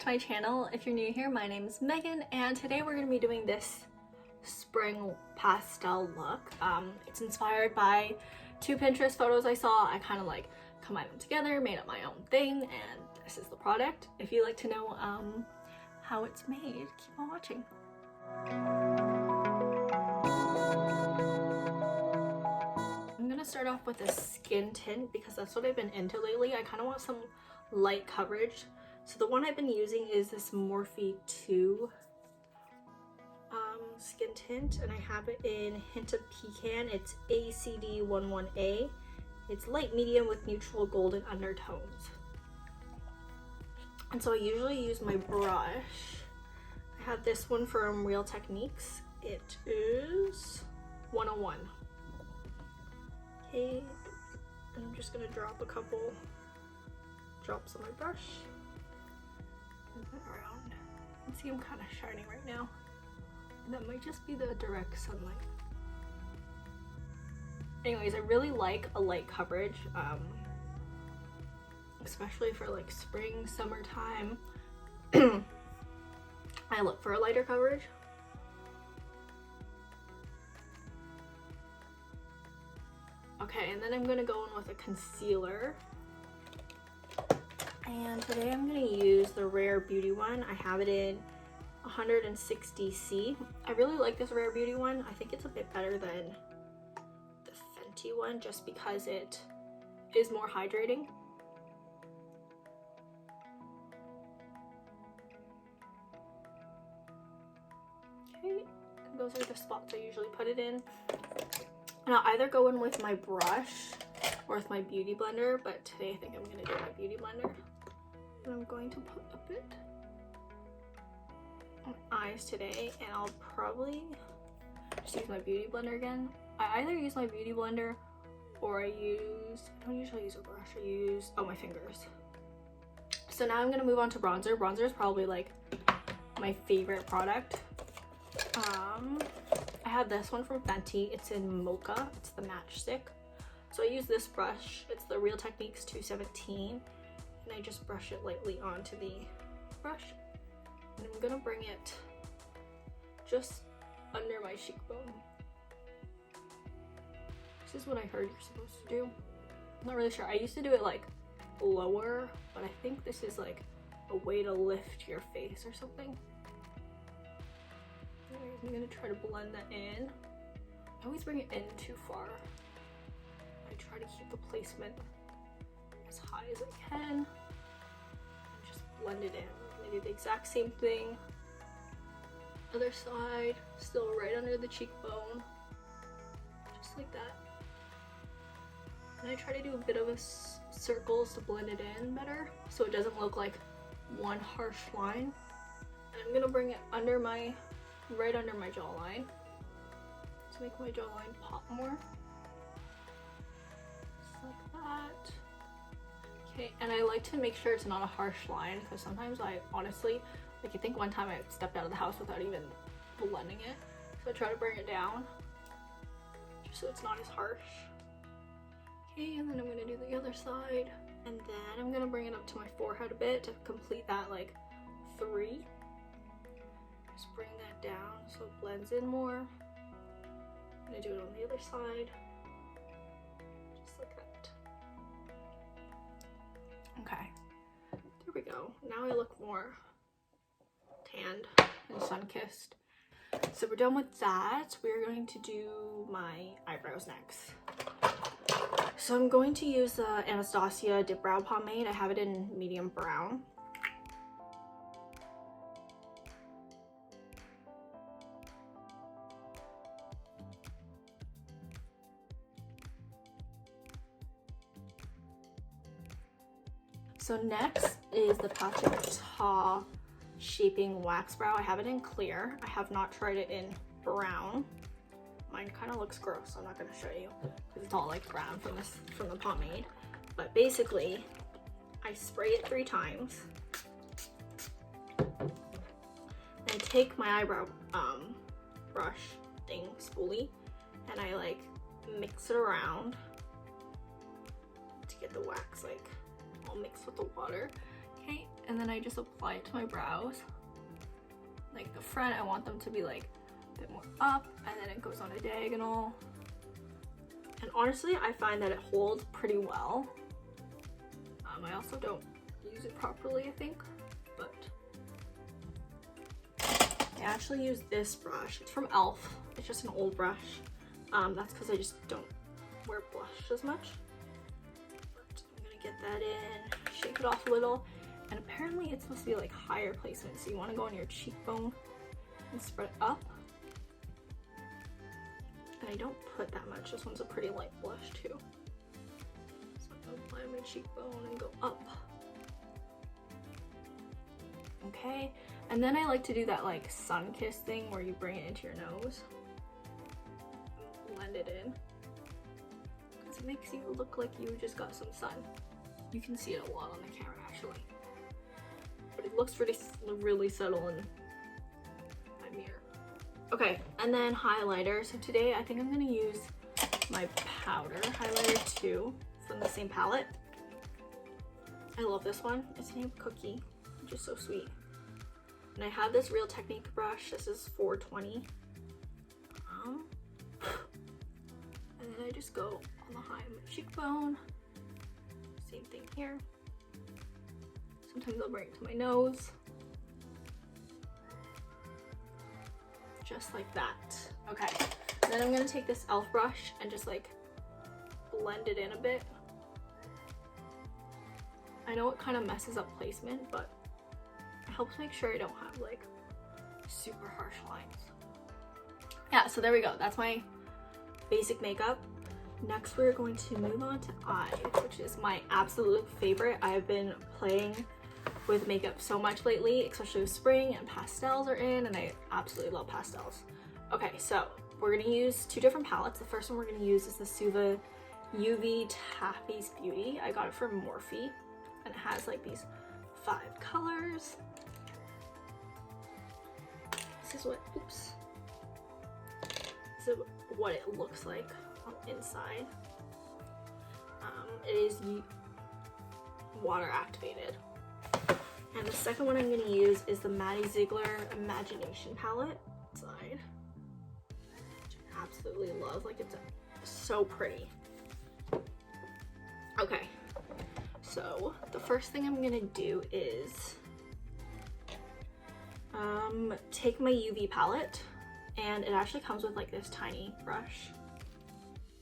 to my channel. If you're new here, my name is Megan, and today we're going to be doing this spring pastel look. It's inspired by two Pinterest photos I saw. I kind of like combined them together, made up my own thing, and this is the product. If you'd like to know how it's made, keep on watching. I'm gonna start off with a skin tint because that's what I've been into lately. I kind of want some light coverage. So the one I've been using is this Morphe 2 skin tint, and I have it in Hint of Pecan. It's ACD11A. It's light medium with neutral golden undertones. And so I usually use my brush. I have this one from Real Techniques. It is 101. Okay, and I'm just gonna drop a couple drops on my brush and put it around. You can see I'm kind of shining right now. That might just be the direct sunlight. Anyways, I really like a light coverage, especially for like spring, summertime. I look for a lighter coverage. Okay, and then I'm gonna go in with a concealer. And today I'm gonna use the Rare Beauty one. I have it in 160C. I really like this Rare Beauty one. I think it's a bit better than the Fenty one just because it is more hydrating. Okay, those are the spots I usually put it in. And I'll either go in with my brush or with my beauty blender, but today I think I'm gonna do my beauty blender. And I'm going to put a bit on my eyes today, and I'll probably just use my beauty blender again. I either use my beauty blender or I don't usually use a brush, I use, my fingers. So now I'm gonna move on to bronzer. Bronzer is probably like my favorite product. I have this one from Fenty. It's in Mocha. It's the matchstick. So I use this brush. It's the Real Techniques 217. And I just brush it lightly onto the brush. And I'm gonna bring it just under my cheekbone. This is what I heard you're supposed to do. I'm not really sure. I used to do it like lower, but I think this is like a way to lift your face or something. I'm gonna try to blend that in. I always bring it in too far. I try to keep the placement as high as I can and just blend it in. I'm gonna do the exact same thing. Other side, still right under the cheekbone, just like that. And I try to do a bit of a circles to blend it in better so it doesn't look like one harsh line. And I'm gonna bring it under right under my jawline to make my jawline pop more. Just like that. Okay, and I like to make sure it's not a harsh line because sometimes I honestly, like I think one time I stepped out of the house without even blending it. So I try to bring it down just so it's not as harsh. Okay, and then I'm gonna do the other side. And then I'm gonna bring it up to my forehead a bit to complete that like 3. Just bring that down so it blends in more. I'm gonna do it on the other side. Just like that. Okay, there we go. Now I look more tanned and sun-kissed. So we're done with that. We're going to do my eyebrows next. So I'm going to use the Anastasia Dip Brow Pomade. I have it in medium brown. So next is the Patch of Ta Shaping Wax Brow. I have it in clear. I have not tried it in brown. Mine kind of looks gross, so I'm not going to show you because it's all like brown from the pomade. But basically, I spray it 3 times. And take my eyebrow brush thing, spoolie, and I like mix it around to get the wax like all mixed with the water. Okay, and then I just apply it to my brows. Like the front, I want them to be like a bit more up, and then it goes on a diagonal. And honestly, I find that it holds pretty well. I also don't use it properly, I think, but I actually use this brush. It's from e.l.f. It's just an old brush. That's because I just don't wear blush as much. But I'm gonna get that in, shake it off a little, and apparently it's supposed to be like higher placement, so you want to go on your cheekbone and spread it up. And I don't put that much. This one's a pretty light blush too. So I'm gonna apply my cheekbone and go up. Okay, and then I like to do that like sun kiss thing where you bring it into your nose. Blend it in. Because it makes you look like you just got some sun. You can see it a lot on the camera actually. But it looks really subtle in my mirror. Okay, and then highlighter. So today I think I'm gonna use my powder highlighter too from the same palette. I love this one. It's named Cookie, which is so sweet. And I have this Real Technique brush. This is 420. And then I just go on the high of my cheekbone. Same thing here. Sometimes I'll bring it to my nose. Just like that. Okay, then I'm gonna take this e.l.f. brush and just like blend it in a bit. I know it kind of messes up placement, but it helps make sure I don't have like super harsh lines. Yeah, so there we go. That's my basic makeup. Next, we're going to move on to eyes, which is my absolute favorite. I've been playing with makeup so much lately, especially with spring and pastels are in, and I absolutely love pastels. Okay, so we're gonna use two different palettes. The first one we're gonna use is the Suva UV Taffy's Beauty. I got it from Morphe, and it has like these 5 colors. This is what, oops. This is what it looks like on the inside. It is water activated. And the second one I'm going to use is the Maddie Ziegler Imagination palette side, which I absolutely love. Like, it's so pretty. Okay, so the first thing I'm going to do is take my UV palette, and it actually comes with like this tiny brush.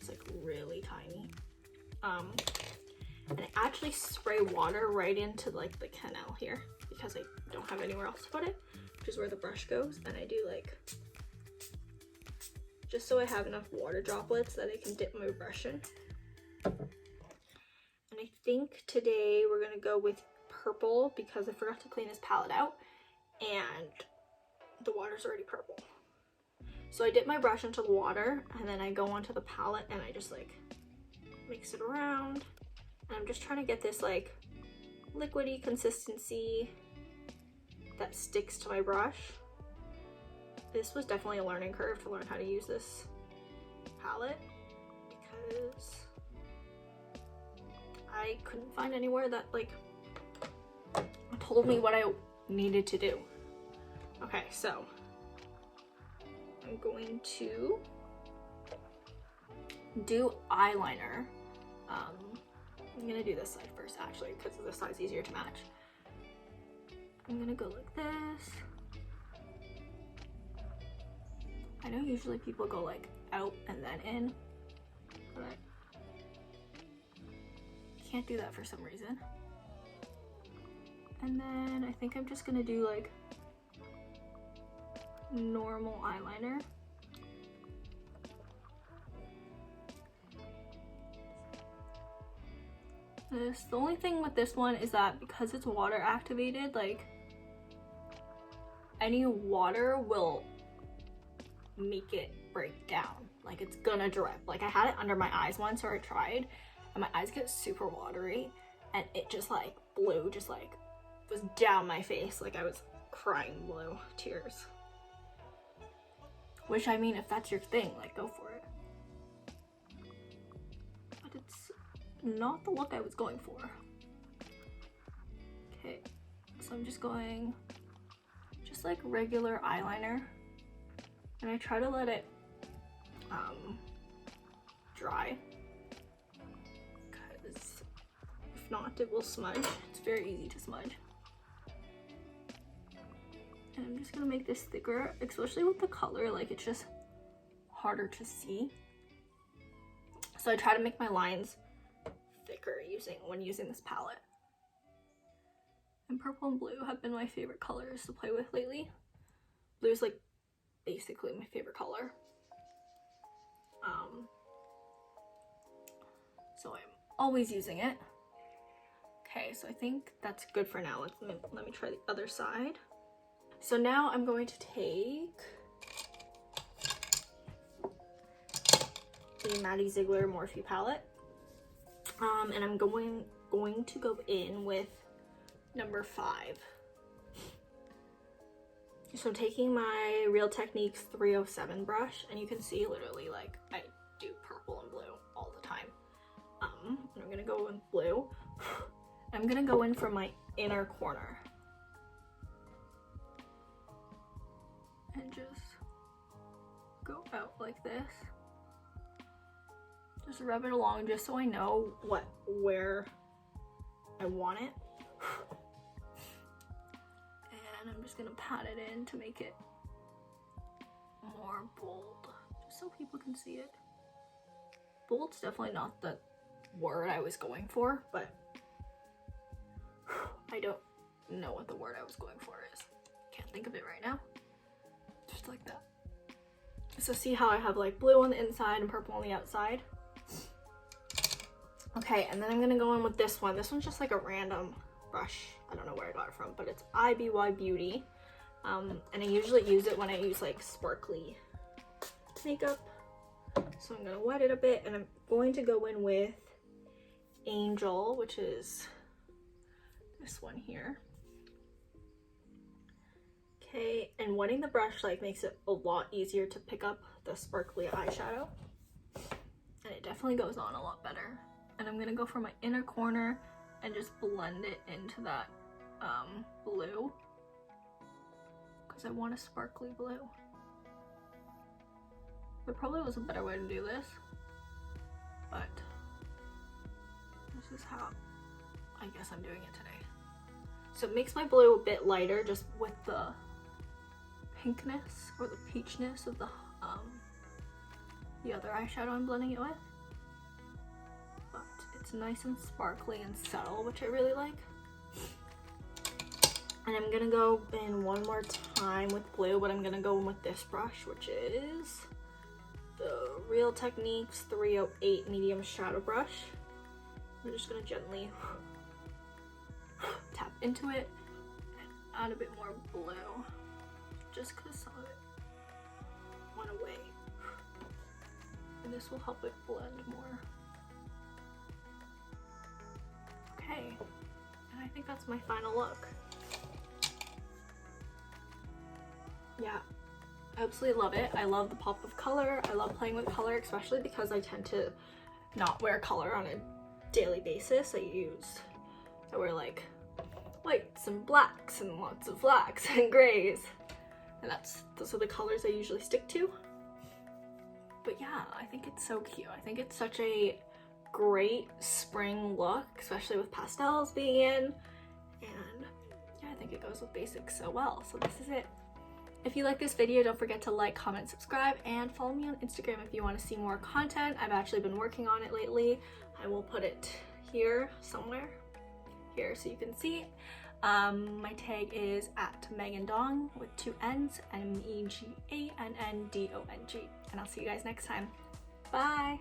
It's like really tiny. And I actually spray water right into like the canal here because I don't have anywhere else to put it, which is where the brush goes. And I do like, just so I have enough water droplets that I can dip my brush in. And I think today we're gonna go with purple because I forgot to clean this palette out and the water's already purple. So I dip my brush into the water and then I go onto the palette and I just like mix it around. And I'm just trying to get this like liquidy consistency that sticks to my brush. This was definitely a learning curve to learn how to use this palette because I couldn't find anywhere that like told me what I needed to do. Okay, so I'm going to do eyeliner. I'm gonna do this side first actually because this side's easier to match. I'm gonna go like this. I know usually people go like out and then in, but I can't do that for some reason. And then I think I'm just gonna do like normal eyeliner. The only thing with this one is that because it's water activated, like any water will make it break down. Like it's gonna drip. Like I had it under my eyes once, or I tried, and my eyes get super watery, and it just like blue, just like was down my face. Like I was crying blue tears. Which, I mean, if that's your thing, like go for it. But it's not the look I was going for. Okay, So I'm just going just like regular eyeliner, and I try to let it dry, because if not it will smudge. It's very easy to smudge. And I'm just gonna make this thicker, especially with the color, like it's just harder to see. So I try to make my lines thicker when using this palette. And purple and blue have been my favorite colors to play with lately. Blue is like basically my favorite color. So I'm always using it. Okay, so I think that's good for now. Let me try the other side. So now I'm going to take the Maddie Ziegler Morphe palette, and I'm going to go in with number 5. So taking my Real Techniques 307 brush, and you can see literally like I do purple and blue all the time. And I'm gonna go in blue. I'm gonna go in for my inner corner and just go out like this. Just rub it along just so I know where I want it. And I'm just gonna pat it in to make it more bold, just so people can see it. Bold's definitely not the word I was going for, but I don't know what the word I was going for is. Can't think of it right now. Just like that. So see how I have like blue on the inside and purple on the outside? Okay, and then I'm gonna go in with this one. This one's just like a random brush. I don't know where I got it from, but it's IBY Beauty. And I usually use it when I use like sparkly makeup. So I'm gonna wet it a bit, and I'm going to go in with Angel, which is this one here. Okay, and wetting the brush like makes it a lot easier to pick up the sparkly eyeshadow, and it definitely goes on a lot better. And I'm gonna go for my inner corner and just blend it into that blue, because I want a sparkly blue. There probably was a better way to do this, but this is how I guess I'm doing it today. So it makes my blue a bit lighter just with the pinkness or the peachness of the other eyeshadow I'm blending it with. But it's nice and sparkly and subtle, which I really like. And I'm gonna go in one more time with blue, but I'm gonna go in with this brush, which is the Real Techniques 308 medium shadow brush. I'm just gonna gently tap into it and add a bit more blue, just because some of it went away. And this will help it blend more. Okay, and I think that's my final look. Yeah, I absolutely love it. I love the pop of color. I love playing with color, especially because I tend to not wear color on a daily basis. I wear like whites and blacks and lots of blacks and grays, and those are the colors I usually stick to. But yeah, I think it's so cute. I think it's such a great spring look, especially with pastels being in, and yeah, I think it goes with basics so well. So this is it. If you like this video, don't forget to like, comment, subscribe, and follow me on Instagram if you want to see more content. I've actually been working on it lately. I will put it here somewhere, here so you can see. My tag is at Megann with 2 N's, MEGANNDONG, and I'll see you guys next time. Bye!